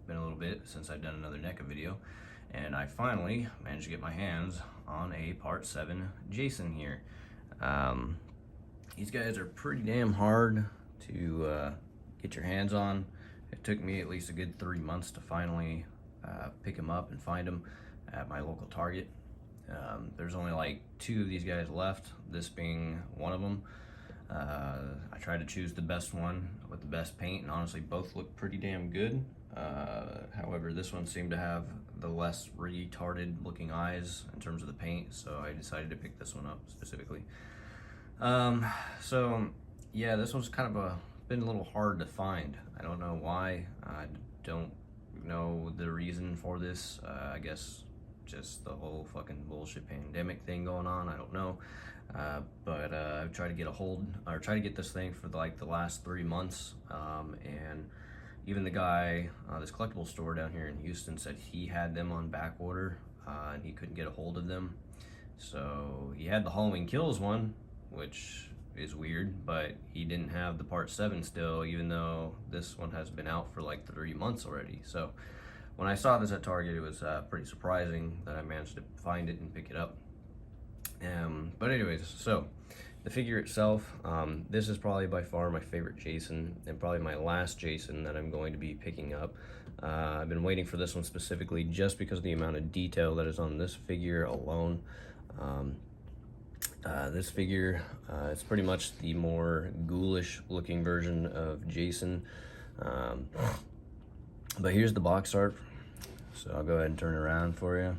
been a little bit since I've done another NECA video, and I finally managed to get my hands on a Part 7 Jason here. These guys are pretty damn hard to get your hands on. It took me at least a good 3 months to finally pick them up and find them at my local Target. There's only like 2 of these guys left, this being one of them. I tried to choose the best one with the best paint, and honestly both look pretty damn good. However, this one seemed to have the less retarded looking eyes in terms of the paint, so I decided to pick this one up specifically. So yeah, this one's kind of been a little hard to find. I don't know why. I don't know the reason for this. I guess just the whole fucking bullshit pandemic thing going on. I don't know. But I've tried to get try to get this thing for like the last 3 months. And even the guy, this collectible store down here in Houston, said he had them on back order, and he couldn't get a hold of them. So he had the Halloween Kills one, which is weird, but he didn't have the Part 7 still, even though this one has been out for like 3 months already. So when I saw this at Target, it was pretty surprising that I managed to find it and pick it up. But anyways, so the figure itself, this is probably by far my favorite Jason, and probably my last Jason that I'm going to be picking up. I've been waiting for this one specifically just because of the amount of detail that is on this figure alone. This figure, it's pretty much the more ghoulish looking version of Jason. But here's the box art, so I'll go ahead and turn it around for you.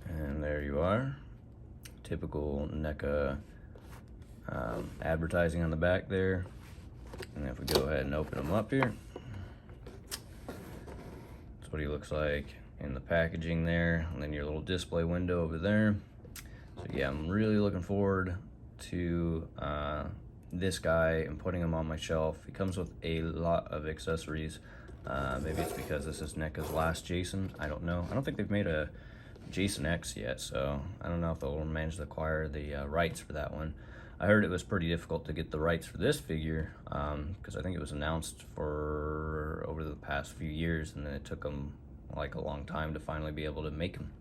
And there you are. Typical NECA advertising on the back there. And if we go ahead and open him up here, that's what he looks like in the packaging there, and then your little display window over there. So yeah, I'm really looking forward to this guy and putting him on my shelf. He comes with a lot of accessories. Maybe it's because this is NECA's last Jason, I don't know. I don't think they've made a Jason X yet, so I don't know if they'll manage to acquire the rights for that one. I heard it was pretty difficult to get the rights for this figure, because I think it was announced for over the past few years, and then it took them like a long time to finally be able to make them.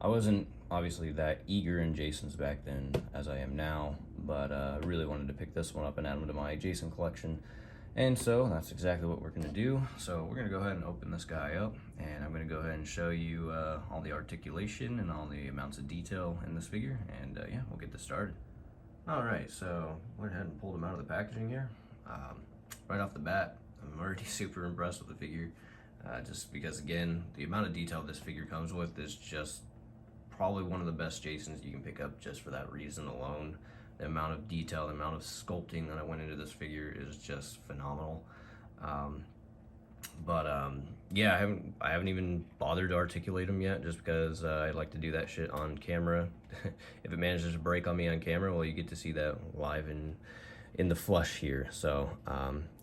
I wasn't obviously that eager in Jasons back then as I am now, but I really wanted to pick this one up and add them to my Jason collection. And so that's exactly what we're gonna do. So we're gonna go ahead and open this guy up, and I'm gonna go ahead and show you all the articulation and all the amounts of detail in this figure, and yeah, we'll get this started. All right, so went ahead and pulled him out of the packaging here. Right off the bat, I'm already super impressed with the figure, just because, again, the amount of detail this figure comes with is just probably one of the best Jasons you can pick up just for that reason alone. The amount of detail, the amount of sculpting that I went into this figure is just phenomenal. Yeah, I haven't even bothered to articulate him yet, just because I like to do that shit on camera. If it manages to break on me on camera, well, you get to see that live in the flesh here. So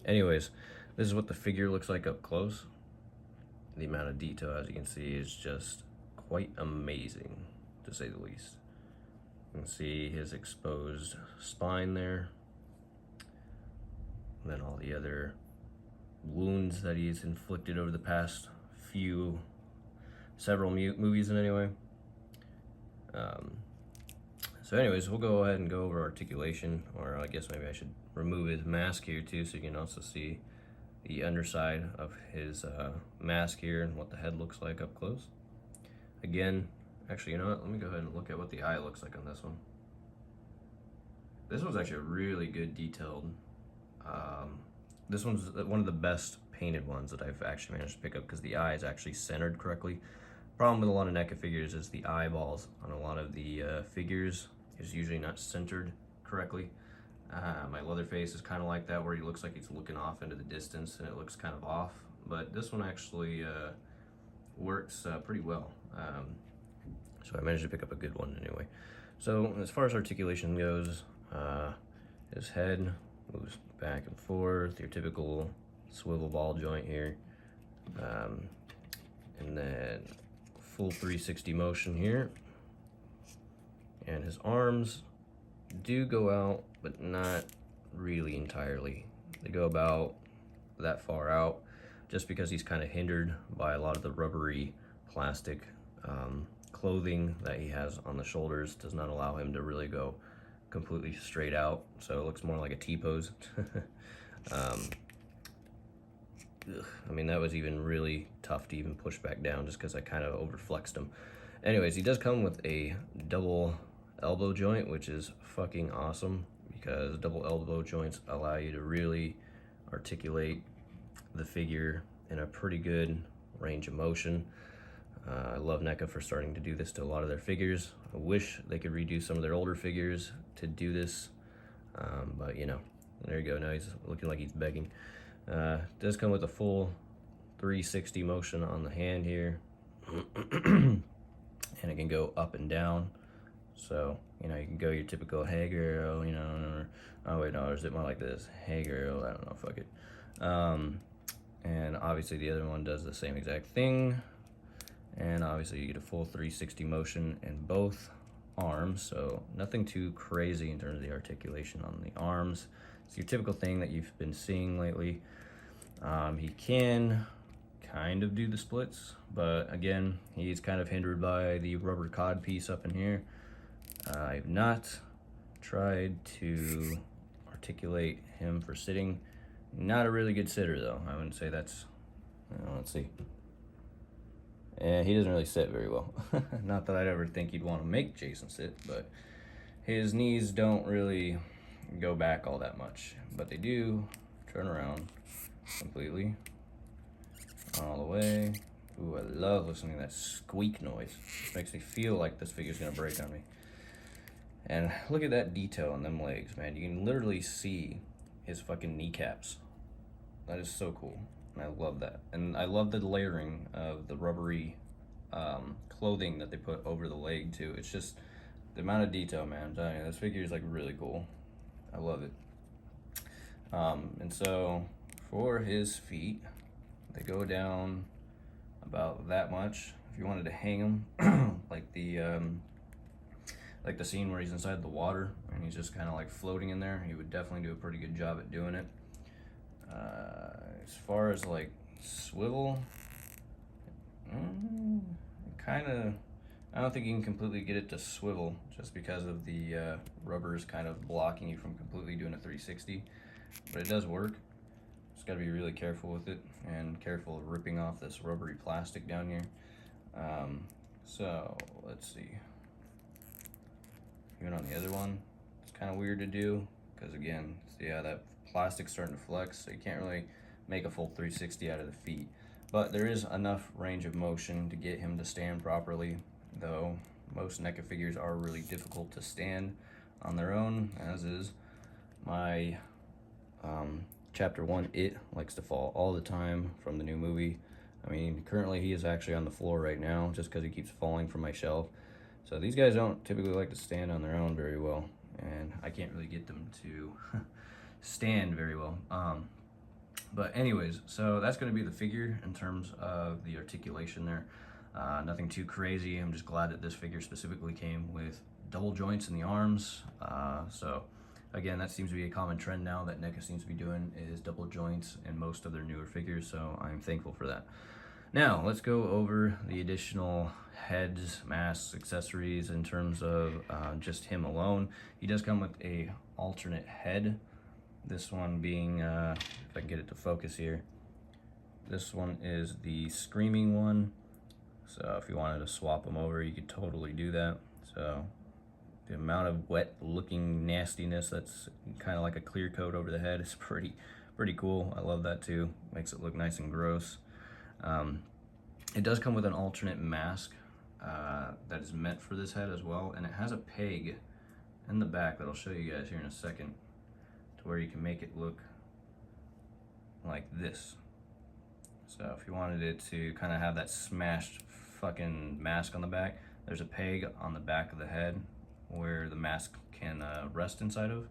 anyways, this is what the figure looks like up close. The amount of detail, as you can see, is just quite amazing, to say the least. You can see his exposed spine there, and then all the other wounds that he's inflicted over the past several movies in anyway. So anyways, we'll go ahead and go over articulation, or I guess maybe I should remove his mask here too, so you can also see the underside of his mask here and what the head looks like up close. Again, actually, you know what? Let me go ahead and look at what the eye looks like on this one. This one's actually really good detailed. This one's one of the best painted ones that I've actually managed to pick up, because the eye is actually centered correctly. Problem with a lot of NECA figures is the eyeballs on a lot of the figures is usually not centered correctly. My Leatherface is kind of like that, where he looks like he's looking off into the distance and it looks kind of off. But this one actually works pretty well. So I managed to pick up a good one anyway. So as far as articulation goes, his head moves back and forth, your typical swivel ball joint here. And then full 360 motion here. And his arms do go out, but not really entirely. They go about that far out just because he's kind of hindered by a lot of the rubbery plastic clothing that he has on the shoulders. Does not allow him to really go completely straight out, so it looks more like a T-pose. I mean, that was even really tough to even push back down just because I kind of overflexed him. Anyways, he does come with a double elbow joint, which is fucking awesome because double elbow joints allow you to really articulate the figure in a pretty good range of motion. I love NECA for starting to do this to a lot of their figures. I wish they could redo some of their older figures to do this, but you know, there you go. Now he's looking like he's begging. Does come with a full 360 motion on the hand here, and it can go up and down. So you know, you can go your typical "Hey girl," you know, or, oh wait, no, or is it more like this? "Hey girl," I don't know, fuck it. And obviously the other one does the same exact thing. And obviously you get a full 360 motion in both arms, so nothing too crazy in terms of the articulation on the arms. It's your typical thing that you've been seeing lately. He can kind of do the splits, but again, he's kind of hindered by the rubber cod piece up in here. I've not tried to articulate him for sitting. Not a really good sitter though. I wouldn't say that's, let's see. And he doesn't really sit very well. Not that I'd ever think you'd want to make Jason sit, but his knees don't really go back all that much. But they do turn around completely, all the way. Ooh, I love listening to that squeak noise. It makes me feel like this figure's gonna break on me. And look at that detail on them legs, man. You can literally see his fucking kneecaps. That is so cool. And I love that. And I love the layering of the rubbery clothing that they put over the leg too. It's just the amount of detail, man. I'm telling you, this figure is like really cool. I love it. And so for his feet, they go down about that much. If you wanted to hang him, like the scene where he's inside the water and he's just kind of like floating in there, he would definitely do a pretty good job at doing it. As far as like swivel, kind of, I don't think you can completely get it to swivel just because of the rubbers kind of blocking you from completely doing a 360, but it does work. Just got to be really careful with it and careful of ripping off this rubbery plastic down here. So let's see. Even on the other one, it's kind of weird to do because again, see how that plastic's starting to flex, so you can't really make a full 360 out of the feet. But there is enough range of motion to get him to stand properly, though most NECA figures are really difficult to stand on their own, as is my chapter 1 It likes to fall all the time from the new movie. I mean, currently he is actually on the floor right now just because he keeps falling from my shelf. So these guys don't typically like to stand on their own very well, and I can't really get them to stand very well. But anyways, so that's going to be the figure in terms of the articulation there. Nothing too crazy. I'm just glad that this figure specifically came with double joints in the arms. So again, that seems to be a common trend now that NECA seems to be doing, is double joints in most of their newer figures, so I'm thankful for that. Now, let's go over the additional heads, masks, accessories in terms of just him alone. He does come with a alternate head. This one being, if I can get it to focus here, this one is the screaming one. So if you wanted to swap them over, you could totally do that. So the amount of wet looking nastiness that's kind of like a clear coat over the head is pretty cool. I love that too. Makes it look nice and gross. It does come with an alternate mask that is meant for this head as well, and it has a peg in the back that I'll show you guys here in a second, to where you can make it look like this. So if you wanted it to kind of have that smashed fucking mask on the back, there's a peg on the back of the head where the mask can rest inside of,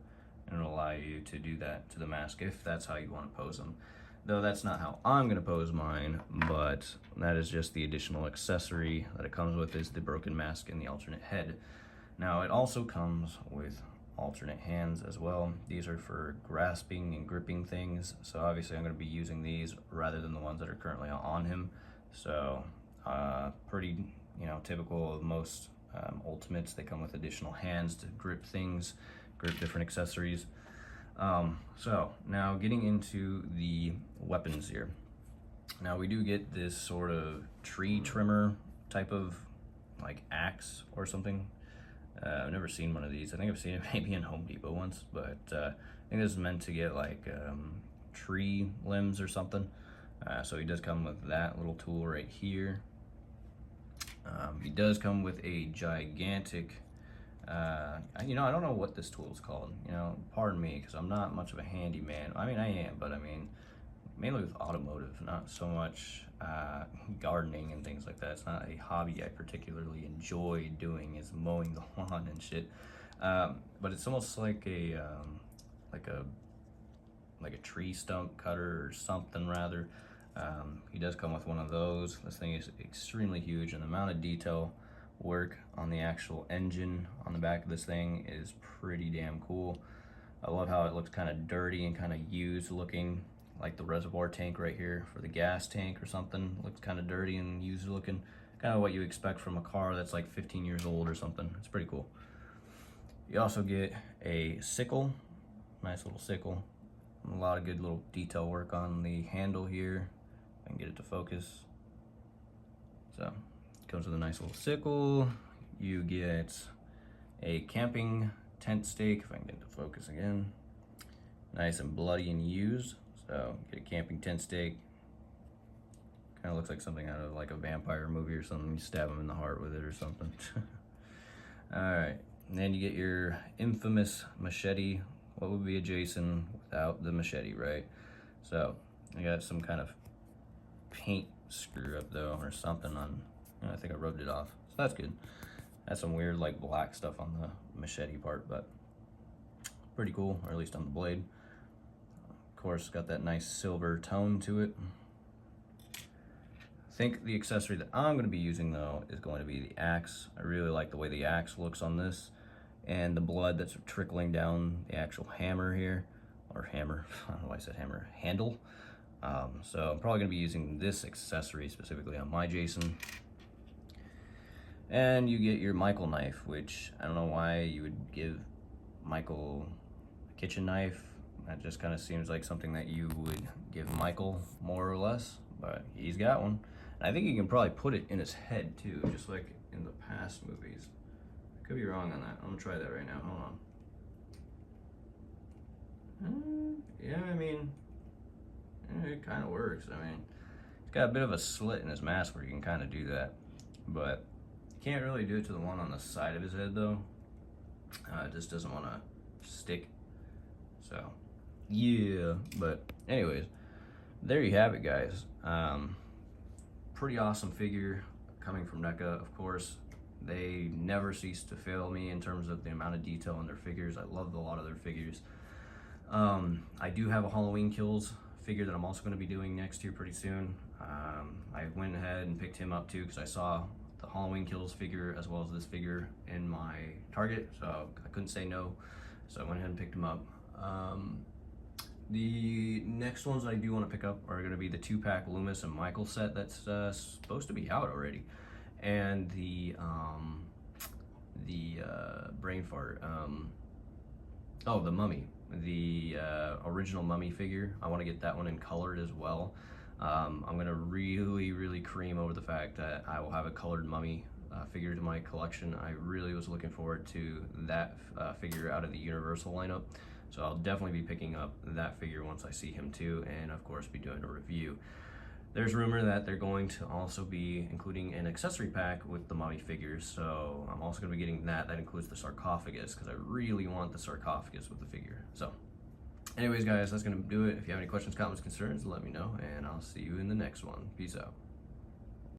and it'll allow you to do that to the mask if that's how you want to pose them. Though that's not how I'm gonna pose mine, but that is just the additional accessory that it comes with, is the broken mask and the alternate head. Now it also comes with alternate hands as well. These are for grasping and gripping things, so obviously I'm going to be using these rather than the ones that are currently on him. So pretty, you know, typical of most ultimates. They come with additional hands to grip things, grip different accessories. So now getting into the weapons here. Now we do get this sort of tree trimmer type of like axe or something. I've never seen one of these. I think I've seen it maybe in Home Depot once, but I think this is meant to get like tree limbs or something. So he does come with that little tool right here. He does come with a gigantic, you know, I don't know what this tool is called. You know, pardon me, because I'm not much of a handyman. I mean, I am, but I mean, mainly with automotive, not so much gardening and things like that. It's not a hobby I particularly enjoy doing, is mowing the lawn and shit. But it's almost like a tree stump cutter or something rather. He does come with one of those. This thing is extremely huge, and the amount of detail work on the actual engine on the back of this thing is pretty damn cool. I love how it looks kind of dirty and kind of used looking, like the reservoir tank right here for the gas tank or something. Looks kind of dirty and used looking, kind of what you expect from a car that's like 15 years old or something. It's pretty cool. You also get a sickle, nice little sickle. A lot of good little detail work on the handle here. I can get it to focus. So it comes with a nice little sickle. You get a camping tent stake, if I can get it to focus again. Nice and bloody and used. So get a camping tent stake. Kind of looks like something out of like a vampire movie or something. You stab him in the heart with it or something. All right, and then you get your infamous machete. What would be a Jason without the machete, right? So I got some kind of paint screw up though, or something on. I think I rubbed it off, so that's good. That's some weird like black stuff on the machete part, but pretty cool, or at least on the blade. Of course, got that nice silver tone to it. I think the accessory that I'm going to be using though is going to be the axe. I really like the way the axe looks on this, and the blood that's trickling down the actual hammer here, or hammer, I don't know why I said hammer, handle. So I'm probably going to be using this accessory specifically on my Jason. And you get your Michael knife, which I don't know why you would give Michael a kitchen knife. That just kind of seems like something that you would give Michael, more or less, but he's got one. And I think you can probably put it in his head too, just like in the past movies. I could be wrong on that. I'm gonna try that right now. Hold on. Yeah, I mean, it kind of works. I mean, it's got a bit of a slit in his mask where you can kind of do that, but you can't really do it to the one on the side of his head though. It just doesn't want to stick. So yeah, but anyways, there you have it, guys. Pretty awesome figure coming from NECA, of course. They never cease to fail me in terms of the amount of detail in their figures. I love a lot of their figures. I do have a Halloween Kills figure that I'm also going to be doing next year pretty soon. I went ahead and picked him up too because I saw the Halloween Kills figure as well as this figure in my Target, so I couldn't say no. So I went ahead and picked him up. The next ones I do want to pick up are going to be the 2-pack Loomis and Michael set that's supposed to be out already, and the brain fart. Oh, the Mummy, the original Mummy figure. I want to get that one in colored as well. I'm going to really cream over the fact that I will have a colored Mummy figure to my collection. I really was looking forward to that figure out of the Universal lineup. So I'll definitely be picking up that figure once I see him too, and of course be doing a review. There's rumor that they're going to also be including an accessory pack with the Mummy figures, so I'm also going to be getting that. That includes the sarcophagus, because I really want the sarcophagus with the figure. So anyways, guys, that's going to do it. If you have any questions, comments, concerns, let me know, and I'll see you in the next one. Peace out.